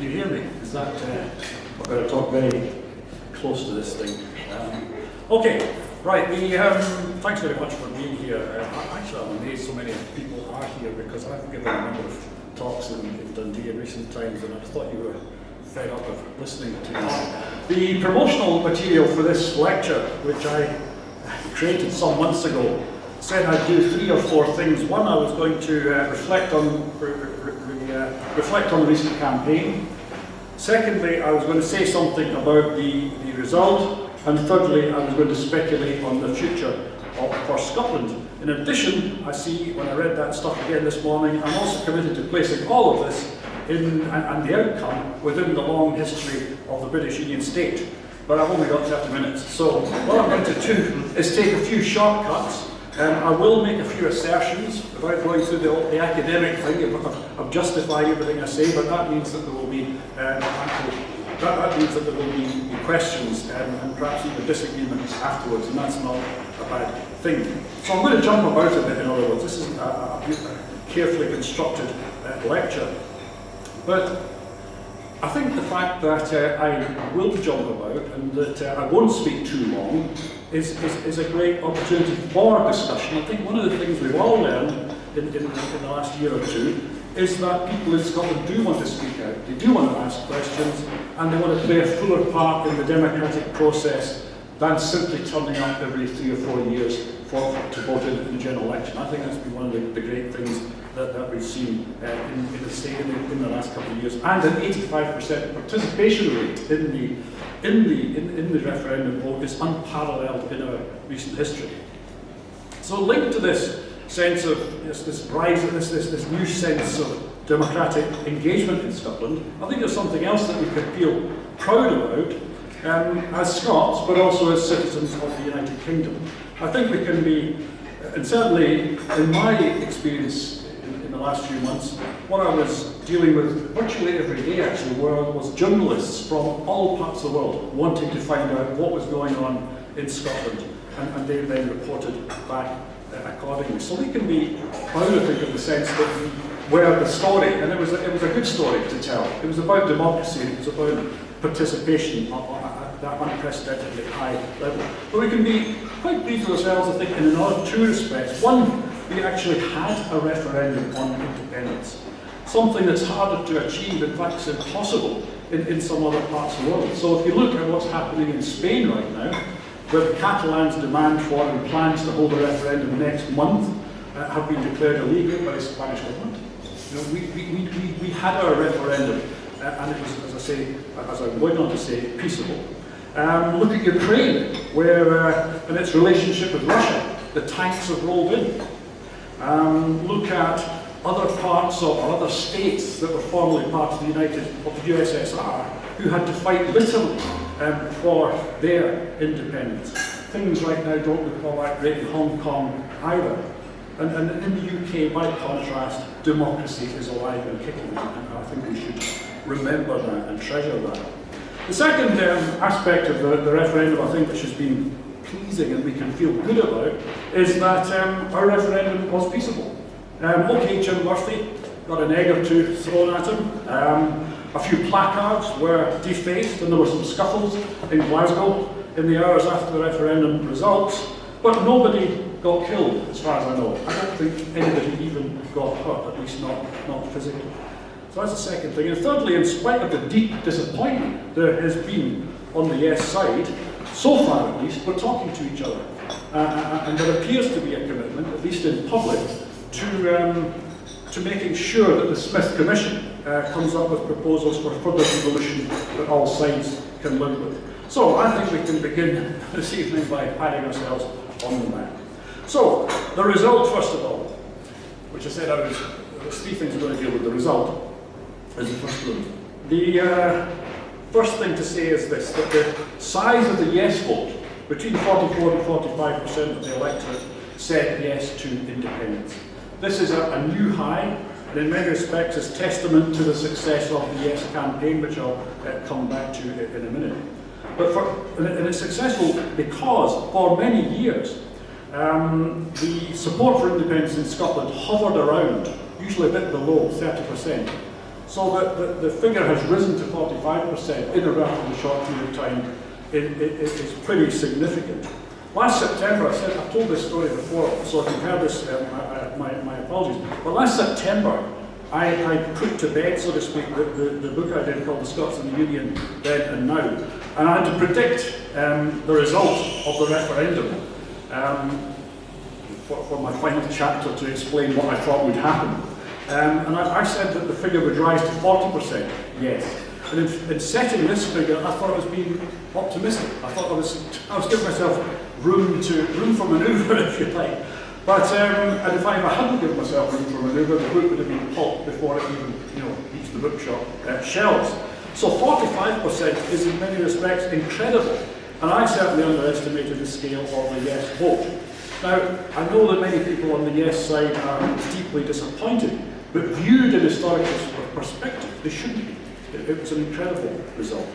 Can you hear me? Is that, I better talk very close to this thing. Okay, right, thanks very much for being here. Actually, I'm amazed so many people are here because I've given a number of talks in Dundee in recent times, and I thought you were fed up of listening to me. The promotional material for this lecture, which I created some months ago, said I'd do 3 or 4 things. One, I was going to reflect on the recent campaign. Secondly, I was going to say something about the result. And thirdly, I was going to speculate on the future for Scotland. In addition, I see, when I read that stuff again this morning, I'm also committed to placing all of this in, and the outcome within the long history of the British Union State. But I've only got 30 minutes. So what I'm going to do is take a few shortcuts. I will make a few assertions without going through the academic thing of justifying everything I say, but that means that there will be that means that there will be questions and perhaps even disagreements afterwards, and that's not a bad thing. So I'm going to jump about a bit, in other words. This isn't a carefully constructed lecture. But I think the fact that I will jump about and that I won't speak too long is a great opportunity for discussion. I think one of the things we've all learned in the last year or two is that people in Scotland do want to speak out, they do want to ask questions, and they want to play a fuller part in the democratic process than simply turning up every 3 or 4 years to vote in the general election. I think that's been one of the great things that we've seen in the state in the last couple of years, and an 85% participation rate in the referendum vote is unparalleled in our recent history. So linked to this sense of this rise, this new sense of democratic engagement in Scotland, I think there's something else that we can feel proud about as Scots, but also as citizens of the United Kingdom. I think we can be, and certainly in my experience in the last few months, what I was dealing with virtually every day actually was journalists from all parts of the world wanting to find out what was going on in Scotland, and they then reported back accordingly. So we can be proud, I think, of the sense that we were the story, and it was a good story to tell. It was about democracy, it was about participation at that unprecedentedly high level. But we can be quite pleased with ourselves, I think, in another 2 respects. One, we actually had a referendum on independence, something that's harder to achieve, in fact it's impossible in some other parts of the world. So if you look at what's happening in Spain right now, where the Catalans' demand for and plans to hold a referendum next month have been declared illegal by the Spanish government. You know, we had our referendum, and it was, as I say, as I'm going on to say, peaceable. Look at Ukraine, where and its relationship with Russia, the tanks have rolled in. Look at other parts of, or other states that were formerly part of the USSR, who had to fight literally for their independence. Things right now don't look all that great in Hong Kong either. And in the UK, by contrast, democracy is alive and kicking, and I think we should remember that and treasure that. The second aspect of the referendum, I think, which has been pleasing and we can feel good about, is that our referendum was peaceable. OK, Jim Murphy got an egg or 2 thrown at him. A few placards were defaced, and there were some scuffles in Glasgow in the hours after the referendum results, but nobody got killed, as far as I know. I don't think anybody even got hurt, at least not physically. So that's the second thing. And thirdly, in spite of the deep disappointment there has been on the yes side, so far at least, we're talking to each other. And there appears to be a commitment, at least in public, to making sure that the Smith Commission comes up with proposals for further devolution that all sides can live with. So I think we can begin this evening by patting ourselves on the back. So, the result, first of all, which I said there's 3 things we're going to deal with. The result is the first one. The first thing to say is this, that the size of the yes vote, between 44 and 45% of the electorate, said yes to independence. This is a new high, and in many respects is testament to the success of the yes campaign, which I'll come back to in a minute. But and it's successful because for many years, the support for independence in Scotland hovered around, usually a bit below 30%. So the figure has risen to 45% in a relatively short period of time. It's pretty significant. Last September, I've told this story before, so if you've heard this, my apologies. But last September, I put to bed, so to speak, the book I did called The Scots and the Union, Then and Now. And I had to predict the result of the referendum for my final chapter to explain what I thought would happen. And I said that the figure would rise to 40%, yes. And in setting this figure, I thought I was being optimistic. I thought I was giving myself room for manoeuvre, if you like. But and if I hadn't given myself room for manoeuvre, the book would have been pulped before it even reached the bookshop shelves. So 45% is in many respects incredible, and I certainly underestimated the scale of the yes vote. Now, I know that many people on the yes side are deeply disappointed, but viewed in historical perspective, they shouldn't be. It was an incredible result.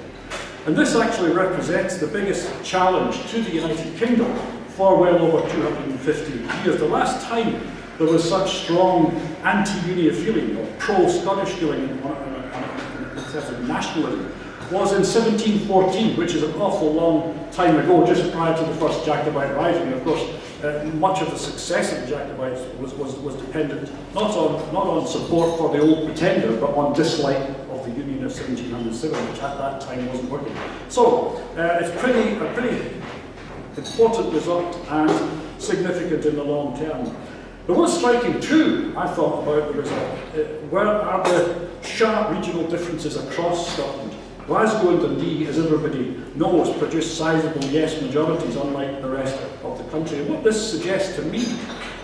And this actually represents the biggest challenge to the United Kingdom for well over 250 years. The last time there was such strong anti-Union feeling, or pro-Scottish feeling in terms of nationalism, was in 1714, which is an awful long time ago, just prior to the first Jacobite rising. And of course, much of the success of the Jacobites was dependent not on support for the old pretender, but on dislike of the Union of 1707, which at that time wasn't working. So it's a pretty important result and significant in the long term. But what's striking too, I thought, about the result, where are the sharp regional differences across Scotland. Glasgow and Dundee, as everybody knows, produced sizable yes majorities, unlike the rest of the country. And what this suggests to me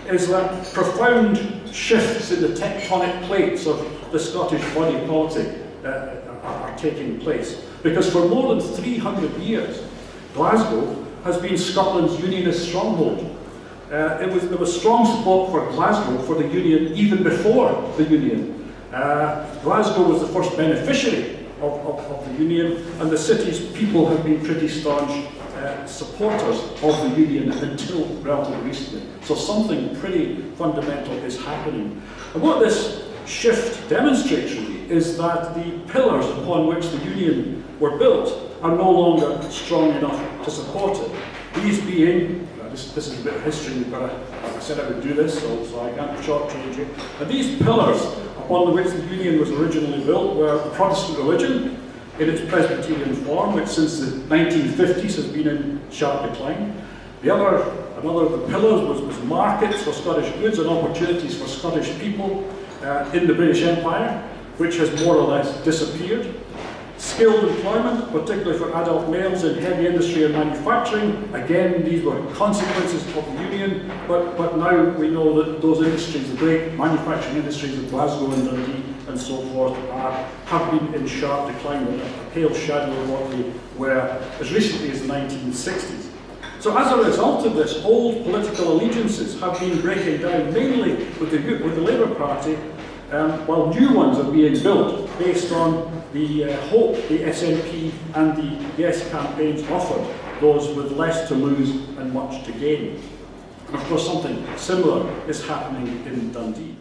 is that profound shifts in the tectonic plates of the Scottish body politic are taking place. Because for more than 300 years, Glasgow has been Scotland's unionist stronghold. There was strong support for Glasgow for the Union even before the Union. Glasgow was the first beneficiary of the Union, and the city's people have been pretty staunch supporters of the Union until relatively recently. So something pretty fundamental is happening. And what this shift demonstrates really is that the pillars upon which the Union were built are no longer strong enough to support it. These being, this is a bit of history, but I said I would do this, so I can't shortchange it. And these pillars upon which the Union was originally built were Protestant religion in its Presbyterian form, which since the 1950s has been in sharp decline. Another of the pillars was markets for Scottish goods and opportunities for Scottish people in the British Empire, which has more or less disappeared. Skilled employment, particularly for adult males in heavy industry and manufacturing. Again, these were consequences of the Union, but now we know that those industries, the great manufacturing industries of Glasgow and Dundee and so forth, have been in sharp decline, a pale shadow of what they were as recently as the 1960s. So as a result of this, old political allegiances have been breaking down, mainly with the Labour Party, while new ones are being built based on the hope the SNP and the Yes campaigns offered, those with less to lose and much to gain. And of course something similar is happening in Dundee.